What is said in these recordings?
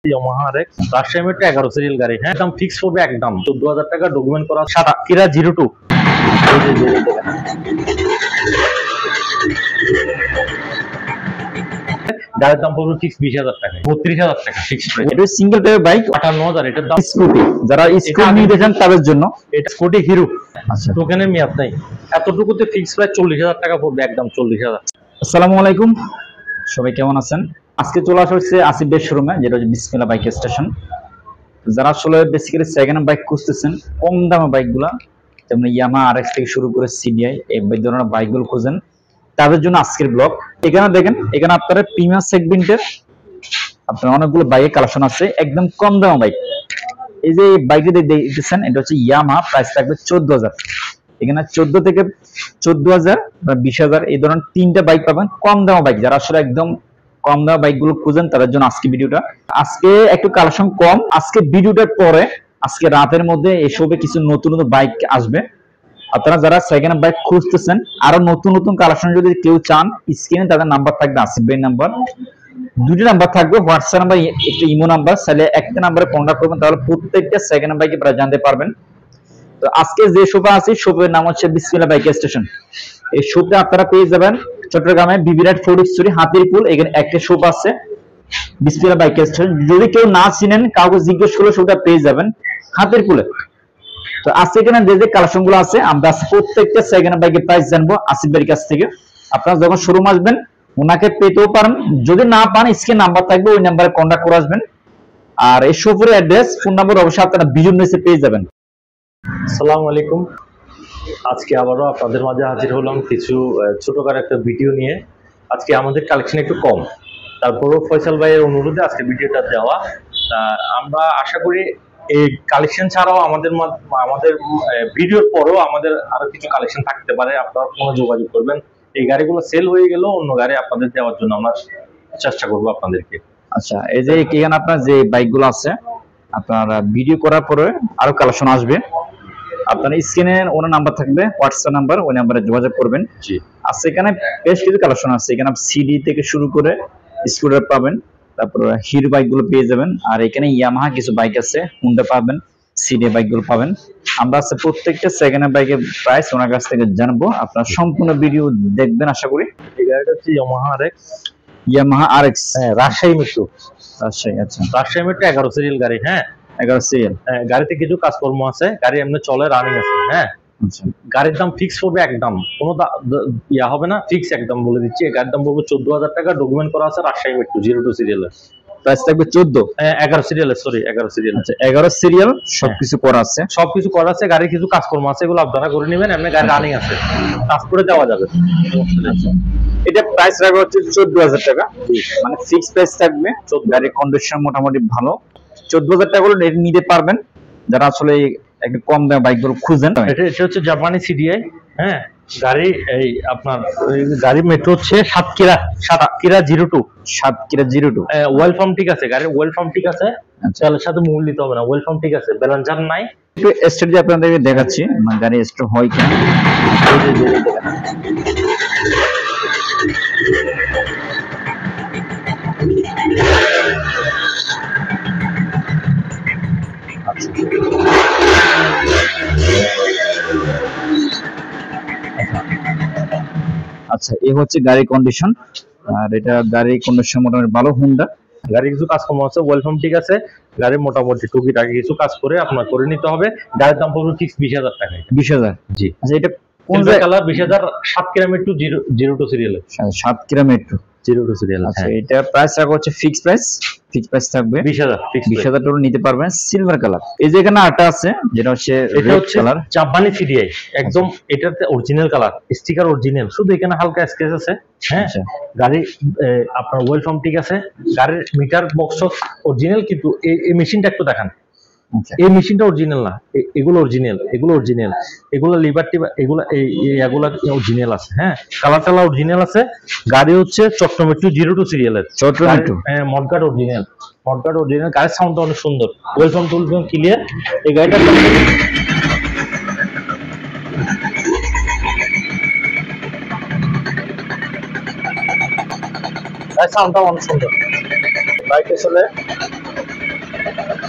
Yamaha RX Rajshahi metro 11 serial গাড়ি। হ্যাঁ, দাম ফিক্স পড়বে একদম 14,000 টাকা, ডকুমেন্ট করা সাদা কিরা 02। গাড়ির দাম পড়বে ফিক্স 20,000 টাকা, 32,000 টাকা ফিক্স প্রাইস। এটা সিঙ্গেল টায়ার বাইক 58,000। এটার দাম স্কুটি, যারা স্কুটি নিয়ে দেখেন তাদের জন্য। এটা স্কুটি হিরো। আচ্ছা, টোকেনের মেয়াদ নাই, এতটুকুতে ফিক্স প্রাইস 40,000 টাকা পড়বে একদম 40,000। আসসালামু আলাইকুম, সবাই কেমন আছেন? আজকে চলে আসা হচ্ছে আসিফ ভাইয়ের শোরুমে, যেটা হচ্ছে বিসমিল্লাহ বাইক স্টেশন। যারা আসলে বেসিক্যালি সেকেন্ড হ্যান্ড বাইক খুঁজতেছেন, কম দামে বাইকগুলা, যেমন ইয়ামাহা আরএক্স থেকে শুরু করে সিডিআই এই ধরনের বাইকগুলো খুঁজেন, তাদের জন্য আজকের ব্লগ। এখানে দেখেন, এখানে আপনারা প্রিমিয়াম সেগমেন্টের আপনার অনেকগুলো বাইকের কালেকশন আছে, একদম কম দামে বাইক। এই যে বাইকটি দেখতেছেন, এটা হচ্ছে ইয়ামাহা, প্রাইস থাকবে 14,000। এখানে 14 থেকে 14,000 বা 20,000 এই ধরনের তিনটা বাইক পাবেন, কম দামে বাইক। যারা আসলে একদম কম দামে বাইকগুলো খুঁজেন তাদের জন্য আজকে ভিডিওটা। আজকে একটু কালেকশন কম, আজকে ভিডিওটার পরে আজকে রাতের মধ্যে এসবে কিছু নতুন নতুন বাইক আসবে। আপনারা যারা সেকেন্ড হ্যান্ড বাইক খুঁজতেছেন, আরো নতুন নতুন কালেকশন যদি কেউ চান, স্ক্রিনে তাদের নাম্বার থাকবে, আসিফ ভাইয়ের নাম্বার। দুটি নাম্বার থাকবে, হোয়াটসঅ্যাপ নাম্বার, একটা ইমো নাম্বার। চাইলে একটা নাম্বারে কন্ট্যাক্ট করবেন, তাহলে প্রত্যেকটা সেকেন্ড হ্যান্ড বাইকে প্রায় জানতে পারবেন। তো আজকে যে শপে আছি, শপের নাম হচ্ছে বিসমিল্লাহ বাইক স্টেশন। এই শপে আপনারা পেয়ে যাবেন চট্টগ্রামে বিবিরাট ফোর্ড স্টোরি হাতিরপুল, এখানে একটা শপ আছে বিসমিল্লাহ বাইক স্টেশন। যদি কেউ না চিনেন, কাউকে জিজ্ঞেস করলে শপটা পেয়ে যাবেন হাতিরপুলে। তো আজকে এখানে যে যে কালেকশন গুলো আছে, আমরা প্রত্যেকটা সেকেন্ড হ্যান্ড বাইকের প্রাইস জানবো আসিফ ভাইয়ের কাছ থেকে। আপনারা যখন শোরুম আসবেন ওনাকে পেতেও পারেন, যদি না পান স্ক্রিনে নাম্বার থাকবে, ওই নাম্বারে কন্ট্যাক্ট করে আসবেন। আর এই শপের অ্যাড্রেস, ফোন নাম্বার অবশ্যই আপনারা ভিডিও নিচে পেয়ে যাবেন। আসসালামু আলাইকুম, আজকে আবারও আপনাদের মাঝে হাজির হলাম কিছু ছোটখাটো একটা ভিডিও নিয়ে। আজকে আমাদের কালেকশন একটু কম, তারপরও ফয়সাল ভাইয়ের অনুরোধে আজকে ভিডিওটা দেওয়া। আমরা আশা করি এই কালেকশন ছাড়াও আমাদের ভিডিওর পরেও আমাদের আরো কিছু কালেকশন থাকতে পারে। আপনারা কোনো যোগাযোগ করবেন, এই গাড়িগুলো সেল হয়ে গেলেও অন্য গাড়ি আপনাদের দেওয়ার জন্য আমরা চেষ্টা করবো আপনাদেরকে। আচ্ছা, এই যে এখানে আপনার যে বাইকগুলো আছে, আপনার ভিডিও করার পরে আরো কালেকশন আসবে। আপনার স্ক্রিনে ওনার নাম্বার থাকবে, হোয়াটসঅ্যাপ নাম্বার, ওই নাম্বারে যোগাযোগ করবেন। জি, আচ্ছা, এখানে বেশ কিছু কালেকশন আছে। এখানে সিডি থেকে শুরু করে স্কুটার পাবেন, তারপর হিরো বাইকগুলো পেয়ে যাবেন। আর এখানে ইয়ামাহা কিছু বাইক আছে, হুন্ডা পাবেন, সিডি বাইকগুলো পাবেন। আমরা আছে প্রত্যেকটা সেকেন্ড হ্যান্ড বাইকের প্রাইস ওনার কাছ থেকে জানবো। আপনারা সম্পূর্ণ ভিডিও দেখবেন আশা করি। এই গাড়িটা হচ্ছে ইয়ামাহা আরএক্স। ইয়ামাহা আরএক্স, হ্যাঁ, রাজশাহী মেট্রো। রাজশাহী, আচ্ছা, রাজশাহী মেট্রো 11 সিরিয়াল গাড়ি। হ্যাঁ, 11 সিরিয়াল। গাড়িতে কিছু কাজকর্ম আছে, গাড়ি এমনি চলে, রানিং আছে। হ্যাঁ, আচ্ছা, গাড়ির দাম ফিক্স পড়বে একদম, কোনো ইয়া হবে না, ফিক্স একদম বলে দিচ্ছি। গাড়ির দাম পড়বে 14,000 টাকা, ডকুমেন্ট করা আছে রাজশাহী মেট্রো 02 সিরিয়ালের। প্রাইস থাকবে 14, 11 সিরিয়ালের, সরি 11 সিরিয়াল। আচ্ছা, 11 সিরিয়াল, সবকিছু করা আছে। সবকিছু করা আছে, গাড়ির কিছু কাজকর্ম আছে, এগুলো আপনারা করে নেবেন। এমনি গাড়ি রানিং আছে, কাজ করে দেওয়া যাবে। এটা প্রাইস রাখা হচ্ছে 14,000 টাকা, মানে ফিক্স প্রাইস থাকবে। গাড়ির কন্ডিশন মোটামুটি ভালো, 14,000 টাকা হলে নিতে পারবেন যারা আসলে একটু কম দামে বাইকগুলো খুঁজেন। এটা হচ্ছে জাপানি সিডিআই। হ্যাঁ, গাড়ি এই আপনার গাড়ি মেট্রো হচ্ছে সাতক্ষীরা 02। সাতক্ষীরা 02। ওয়েলকাম ঠিক আছে, গাড়ির ওয়েলকাম ঠিক আছে, চালের সাথে মূল দিতে হবে না, ওয়েলকাম ঠিক আছে, ব্যালেন্সার নাই। একটু স্টেট দিয়ে আপনাদেরকে দেখাচ্ছি মানে গাড়ি স্টক হয় কিনা। আচ্ছা, এই হচ্ছে গাড়ির কন্ডিশন। আর এটা গাড়ির কন্ডিশন মোটামুটি ভালো, হুন্ডা। গাড়ি কিছু কাজকর্ম আছে, ওয়েলকাম ঠিক আছে, গাড়ি মোটামুটি টুকিটাকি কিছু কাজ করে আপনার করে নিতে হবে। গাড়ির দাম পড়বে ফিক্স 20,000 টাকা। 20,000, জি। আচ্ছা, এটা কোন কালার 20,000, সাতক্ষীরা মেট্রো 02 সিরিয়ালে। Satkhira metro 02 serial. আচ্ছা, এটা প্রাইস রাখা হচ্ছে ফিক্স প্রাইস থাকবে 20,000, 20,000 টাকা নিতে পারবেন। Silver colour. এই যে এখানে আটা আছে, যেটা হচ্ছে রেড কালার, জাপানি সিডিআই একদম। এটাতে অরিজিনাল কালার, স্টিকার অরিজিনাল, শুধু এখানে হালকা স্ক্র্যাচ আছে। হ্যাঁ, গাড়ি আপনার ওয়েলকাম ঠিক আছে, গাড়ির মিটার বক্স অরিজিনাল, কিন্তু এই মেশিনটা একটু দেখান। এই মেশিনটা অরিজিনাল না, এগুলো অরিজিনাল, এগুলো লিবার্টি, এগুলা অরিজিনাল আছে। হ্যাঁ, কালার অরিজিনাল আছে। গাড়ি হচ্ছে চট্টগ্রাম মেট্রো 02 সিরিয়ালের, মডগার্ড অরিজিনাল, গাড়ির সাউন্ডটা অনেক সুন্দর, ওয়েলকাম ক্লিয়ার। এই গাড়িটা সাউন্ডটা অনেক সুন্দর। বাইক আসলে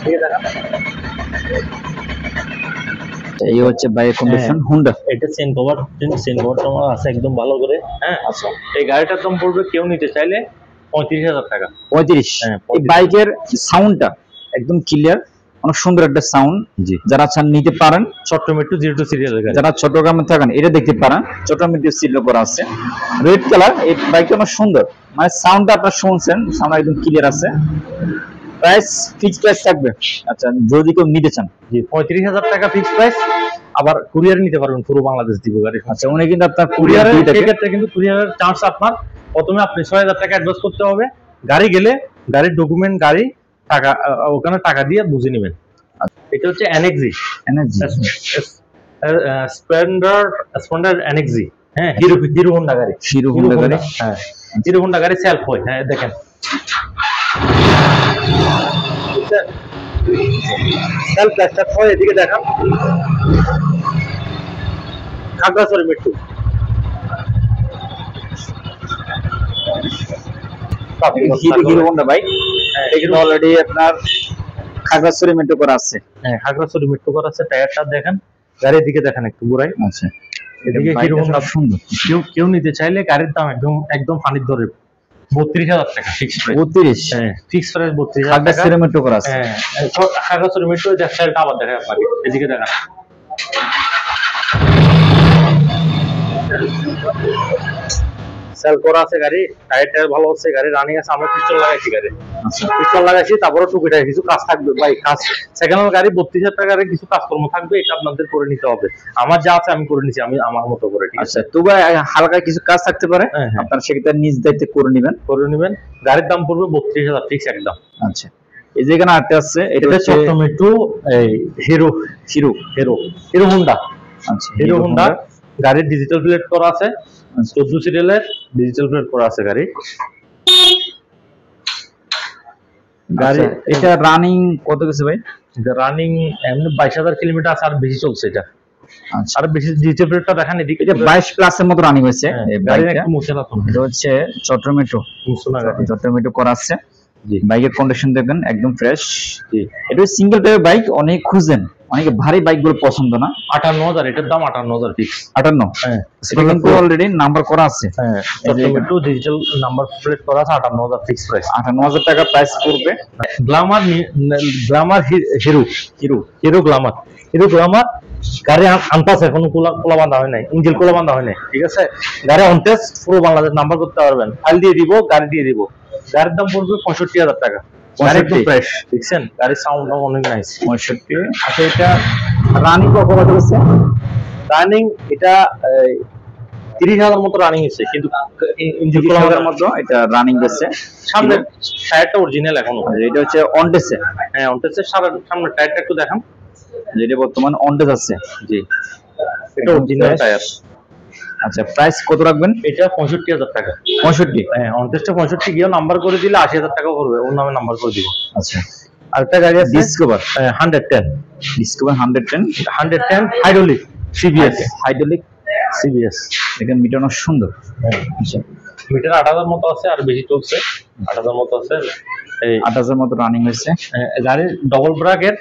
ঠিক আছে। এই হচ্ছে বাইকের কন্ডিশন হুন্ডা। এটা চেন কভার তোমার আছে একদম ভালো করে। হ্যাঁ আচ্ছা, এই গাড়িটার দাম পড়বে কেউ নিতে চাইলে 35,000 টাকা। 35। হ্যাঁ, এই বাইকের সাউন্ডটা একদম ক্লিয়ার, অনেক সুন্দর একটা সাউন্ড। জি, যারা চান নিতে পারেন। চট্টগ্রাম টু 02 সিরিয়ালের গাড়ি। যারা চট্টগ্রামে থাকেন এটা দেখতে পারেন, চট্টগ্রাম সিরিয়াল করা আছে, রেড কালার। এই বাইকটা অনেক সুন্দর, মানে সাউন্ডটা আপনারা শুনছেন, সাউন্ড একদম ক্লিয়ার আছে। প্রাইস ফিক্স প্রাইস থাকবে। আচ্ছা, যদি কেউ নিতে চান, জি 35,000 টাকা ফিক্স প্রাইস। আবার কুরিয়ার নিতে পারবেন, পুরো বাংলাদেশ দিব গাড়ি। আচ্ছা, উনি কিন্তু আপনার কুরিয়ারের কুরিয়ার সেক্ষেত্রে কিন্তু কুরিয়ারের চার্জ আপনার প্রথমে আপনি 6,000 টাকা অ্যাডভান্স করতে হবে। গাড়ি গেলে গাড়ির ডকুমেন্ট, গাড়ি টাকা ওখানে টাকা দিয়ে বুঝে নেবেন। এটা হচ্ছে এনএক্সি, এনার্জি। স্প্লেন্ডার এনএক্সি। হ্যাঁ, হিরো হোন্ডা গাড়ি। হিরো হোন্ডা গাড়ি। হ্যাঁ, হিরো হোন্ডা গাড়ি সেলফ হয়। হ্যাঁ দেখেন, সেলফ প্লাস্টার হয়। এদিকে দেখান, Khagrachari metro. Hero Honda bike. এখানে অলরেডি আপনার খাগড়াছড়ি মেট্রো করা আছে। হ্যাঁ, খাগড়াছড়ি মেট্রো করা আছে। টায়ারটা দেখেন, গাড়ির দিকে দেখেন একটু ঘুরাই। আচ্ছা, এদিকে হিরো হোন্ডা সুন্দর। কেউ নিতে চাইলে গাড়ির দাম একদম ফানির ধরে 32,000 টাকা ফিক্স প্রাইস। 32। হ্যাঁ, ফিক্স প্রাইস 32,000 টাকা। খাগড়াছড়ি মেট্রো করা আছে। হ্যাঁ, খাগড়াছড়ি মেট্রো। দেখটা আবার দেখায় আপনাকে, এদিকে দেখা। সেল করা আছে গাড়ি, টায়ার ভালো আছে, গাড়ি রানিং আছে। আমরা পিস্টল লাগাইছি গাড়ি, আচ্ছা, পিস্টল লাগাইছি। তারপরে টুকিটাকি কিছু কাজ থাকবে ভাই, কাজ সেকেন্ড হ্যান্ড গাড়ি 32,000 টাকার কিছু কাজকর্ম থাকবে, এটা আপনাদের করে নিতে হবে। আমার যা আছে আমি করে নিছি, আমি আমার মতো করে। ঠিক আছে, আচ্ছা, তবে হালকা কিছু কাজ থাকতে পারে, হ্যাঁ, হ্যাঁ, আপনার সেক্ষেত্রে নিজ দায়িত্বে করে নেবেন। গাড়ির দাম পড়বে 32,000 ফিক্স একদম। আচ্ছা, এই যে এখানে আটটা আছে, এটা এটা হচ্ছে চট্টগ্রাম টু এই হিরো হোন্ডা। আচ্ছা, হিরো হোন্ডা গাড়ির ডিজিটাল প্লেট করা আছে, আচ্ছা। 14 সিরিয়ালের ডিজিটাল প্লেট করা আছে গাড়ি। গাড়ি এটা রানিং কত গেছে ভাই? রানিং এমনি 22,000 কিলোমিটার আছে, আর বেশি চলছে এটা। আচ্ছা, আর বেশি ডিজিটাল প্লেটটা দেখেন এদিকে, এটা 22 প্লাসের মতো রানিং হয়েছে এই গাড়ির বাইকটা। একটু মুছে রাখুন। এটা হচ্ছে চট্টগ্রাম মেট্রো, চট্টগ্রাম মেট্রো করা আছে। জি, বাইকের কন্ডিশন দেখবেন একদম ফ্রেশ। জি। এটা সিঙ্গেল টায়ার বাইক, অনেক খুঁজেন, অনেকে ভারী বাইক গুলো পছন্দ না। 58,000, এটার দাম 58,000 ফিক্স। 58। হ্যাঁ, এটা কিন্তু অলরেডি নাম্বার করা আছে। হ্যাঁ, একটু ডিজিটাল নাম্বার প্লেট করা আছে, 58,000 ফিক্স প্রাইস। 58,000 টাকা প্রাইস পড়বে। গ্লামার হিরো গ্লামার গাড়ি আনতাছে, এখনো কোলা বান্ধা হয় নাই, ইঞ্জিন কোলা বান্ধা হয় নাই। ঠিক আছে, গাড়ি অনটেস্ট, পুরো বাংলাদেশ নাম্বার করতে পারবেন। ফাইল দিয়ে দিব, গাড়ি দিয়ে দিব। গাড়ির দাম পড়বে 65,000 টাকা। গাড়ি একদম ফ্রেশ, দেখছেন গাড়ির সাউন্ড অনেক নাইস। 65। আচ্ছা, এটা রানিং কত হচ্ছে? রানিং এটা 30,000 মতো রানিং হচ্ছে, কিন্তু ইঞ্জিন কোলা 30,000 মতো এটা রানিং হচ্ছে। সামনে টায়ারটা অরিজিনাল এখনো। এটা হচ্ছে অনটেসে। হ্যাঁ, অনটেস্টের সামনে টায়ারটা একটু দেখান। যেটা বর্তমান অনটেস আছে। জি, এটা অরিজিনাল টায়ার। আচ্ছা, প্রাইস কত রাখবেন? এটা 65,000 টাকা। 65? হ্যাঁ, অনটেস্টে 65 গিয়ে নাম্বার করে দিলে 80,000 টাকা করবে, ওর নামে নাম্বার করে দিব। আচ্ছা, আরেকটা গাড়ি আছে ডিসকভার। 110 110 hydraulic CBS. সিবিএস দেখেন, মিটার অনেক সুন্দর। আচ্ছা, মিটার 8,000 মতো আছে, আর বেশি চলছে। 8,000 মতো আছে। এই 8,000 মতো রানিং হয়েছে। গাড়ির ডবল ব্রাকের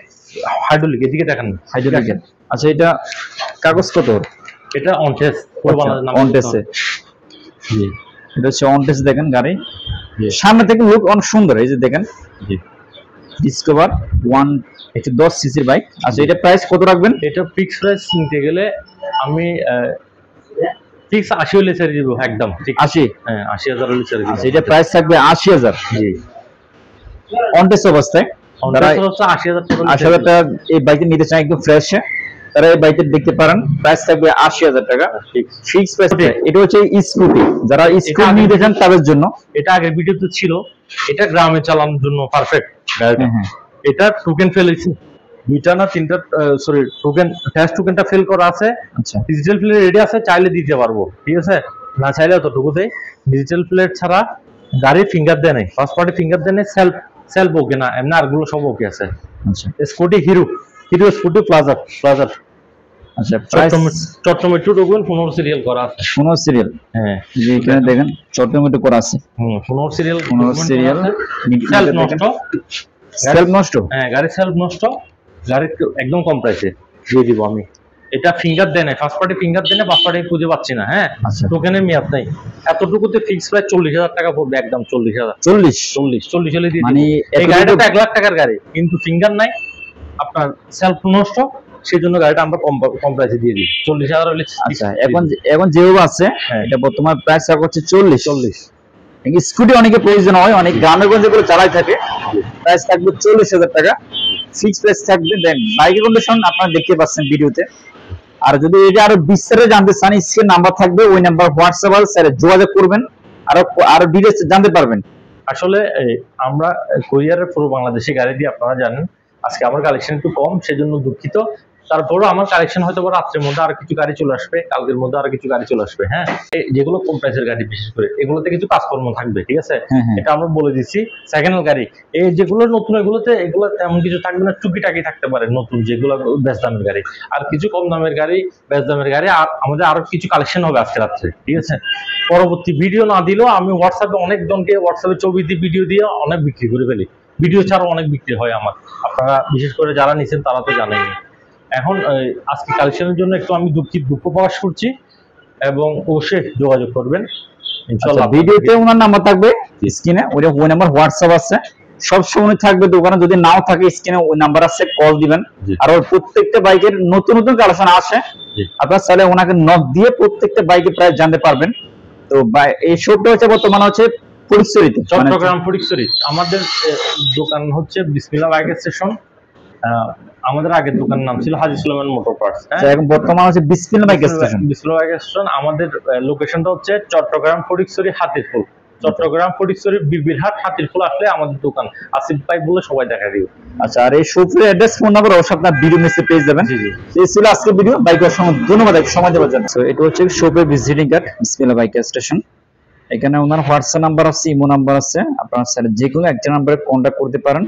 হাইড্রোলিক, এদিকে দেখেন হাইড্রোলিকের। আচ্ছা, এটা কাগজ কত? এটা অনটেস্ট, অনটেসে। জি, এটা হচ্ছে অনটেস। দেখেন গাড়ি জি, সামনে থেকে লুক অনেক সুন্দর। এই যে দেখেন, জি। ডিসকভার 110 সিসির বাইক। আচ্ছা, এটা প্রাইস কত রাখবেন? এটা ফিক্স প্রাইস নিতে গেলে আমি ফিক্স 80 হলে ছেড়ে দিব একদম। ঠিক 80? হ্যাঁ, 80,000 হলে ছেড়ে দিব। আচ্ছা, এটা প্রাইস থাকবে 80,000 জি, অনটেস অবস্থায়। যারা 80,000 টাকা 80,000 টাকা এই বাইকটা নিতে চান একদম ফ্রেশ, তারা এই বাইকটা দেখতে পারেন। প্রাইস থাকবে 80,000 টাকা ফিক্স প্রাইস। এটা হচ্ছে স্কুটি, যারা স্কুটি নিতে চান তাদের জন্য। এটা আগের ভিডিওতে ছিল, এটা গ্রামে চালানোর জন্য পারফেক্ট। হ্যাঁ, এটা টোকেন ফেলেছি, 2টা না 3টা, সরি টোকেন, ফ্যাস্ট টোকেনটা ফেল করা আছে। আচ্ছা, ডিজিটাল প্লেট রেডি আছে, চাইলে দিতে পারবো। ঠিক আছে, না চাইলে অতটুকু দেয়। ডিজিটাল প্লেট ছাড়া গাড়ির ফিঙ্গার দেয় নাই, ফার্স্ট পার্টি ফিঙ্গার দেয় নাই। সেলফ ওকে না, এমনি আরগুলো সব ওকে আছে। আচ্ছা, স্কুটি হিরো স্কুটি প্লাজার। আচ্ছা, price Chittagong to token 15 serial করা আছে। 15 সিরিয়াল। হ্যাঁ, যে এখানে দেখেন চট্টগ্রামে করা আছে। 15 সিরিয়াল। 15 সিরিয়াল। সেলফ নষ্ট, সেলফ নষ্ট? হ্যাঁ, গাড়ি সেলফ নষ্ট, গাড়ি একদম কম প্রাইসে দিয়ে দিব আমি। এটা ফিঙ্গার দেয় না, ফার্স্ট পার্টি ফিঙ্গার দেয় না, ফার্স্ট পার্টি খুঁজে পাচ্ছি না। হ্যাঁ, আচ্ছা টোকেনের মেয়াদ নাই, এতটুকুতে ফিক্স প্রাইস 40,000 টাকা পড়বে, একদম 40,000। 40 হলে দিয়ে মানে দিব। এই গাড়িটা তো 1 লাখ টাকার গাড়ি, কিন্তু ফিঙ্গার নাই, আপনার সেলফ নষ্ট, সেই জন্য গাড়িটা আমরা কম প্রাইসে দিয়ে দিই। 40,000 হলে। আচ্ছা, এখন যেভাবে আছে এটা বর্তমান প্রাইস হচ্ছে 40। স্কুটি অনেকে প্রয়োজন হয়, অনেক গ্রামে গঞ্জে করে চালাই থাকে, প্রাইস থাকবে 40,000 টাকা ফিক্স প্রাইস থাকবে। দেন বাইকের কন্ডিশন আপনারা দেখতে পাচ্ছেন ভিডিওতে। আর যদি এটা আরো বিস্তারিত জানতে চান, স্ক্রিন নাম্বার থাকবে, ওই নাম্বার হোয়াটসঅ্যাপ স্যার যোগাযোগ করবেন, আরো ডিটেইলস জানতে পারবেন। আসলে আমরা কুরিয়ারের পুরো বাংলাদেশে গাড়ি দিয়ে, আপনারা জানেন। আজকে আমার কালেকশন একটু কম, সেজন্য দুঃখিত। তারপরও আমার কালেকশন হয়তো রাত্রের মধ্যে আরো কিছু গাড়ি চলে আসবে, কালকের মধ্যে আরো কিছু গাড়ি চলে আসবে। হ্যাঁ, যেগুলো কম প্রাইসের গাড়ি, বিশেষ করে এগুলোতে কিছু কাজকর্ম থাকবে, ঠিক আছে, এটা আমরা বলে দিচ্ছি। সেকেন্ড হ্যান্ড গাড়ি, এই যেগুলো নতুন, এগুলো তেমন কিছু থাকবে না, টুকিটাকি থাকতে পারে নতুন, যেগুলো বেশ দামের গাড়ি, আর কিছু কম দামের গাড়ি, বেশ দামের গাড়ি। আর আমাদের আরো কিছু কালেকশন হবে আজকে রাত্রে, ঠিক আছে। পরবর্তী ভিডিও না দিলেও আমি হোয়াটসঅ্যাপে অনেকজনকে হোয়াটসঅ্যাপে ছবি দিয়ে, ভিডিও দিয়ে অনেক বিক্রি করে ফেলি। ভিডিও ছাড়াও অনেক বিক্রি হয় আমার, আপনারা বিশেষ করে যারা নিছেন তারা তো জানেনই। এখন আজকে কালেকশনের জন্য একটু আমি দুঃখ প্রকাশ করছি, এবং অবশ্যই যোগাযোগ করবেন ইনশাআল্লাহ। ভিডিওতে ওনার নাম্বার থাকবে স্ক্রিনে, ওই নাম্বার হোয়াটসঅ্যাপ আছে, সব সময় থাকবে দোকানে। যদি নাও থাকে স্ক্রিনে ওই নাম্বার আছে, কল দিবেন। আর ওর প্রত্যেকটা বাইকের নতুন নতুন কালেকশন আসে, আপনারা চাইলে ওনাকে নক দিয়ে প্রত্যেকটা বাইকের প্রাইস জানতে পারবেন। তো এই শপটা হচ্ছে বর্তমানে হচ্ছে ফটিকছড়িতে, চট্টগ্রাম ফটিকছড়ি। আমাদের দোকান হচ্ছে বিসমিল্লাহ বাইক স্টেশন। আমাদের আগের দোকানের নাম ছিল হাজী সুলেমান মোটর পার্টস। এখন বর্তমানে হচ্ছে বিসমিল্লাহ বাইক স্টেশন। বিসমিল্লাহ বাইক স্টেশন। আমাদের লোকেশনটা হচ্ছে চট্টগ্রাম ফটিকছড়ি হাতিরপুল। চট্টগ্রাম ফটিকছড়ি বিবিরহাট হাতিরপুল আসলে আমাদের দোকান, আসিফ ভাই বলে সবাই দেখা দিও। আচ্ছা, আর এই শপের অ্যাড্রেস, ফোন নাম্বার অবশ্যই আপনার ভিডিও মেসেজ পেয়ে যাবেন। জি জি, এই ছিল আজকের ভিডিও। বাইক অসংখ্য ধন্যবাদ সময় দেওয়ার জন্য। তো এটা হচ্ছে শপের ভিজিটিং কার্ড, বিসমিল্লাহ বাইক স্টেশন। এখানে ওনার হোয়াটসঅ্যাপ নাম্বার আছে, ইমো নাম্বার আছে, আপনারা স্যার যে কোনো একটা নাম্বারে কন্ট্যাক্ট করতে পারেন।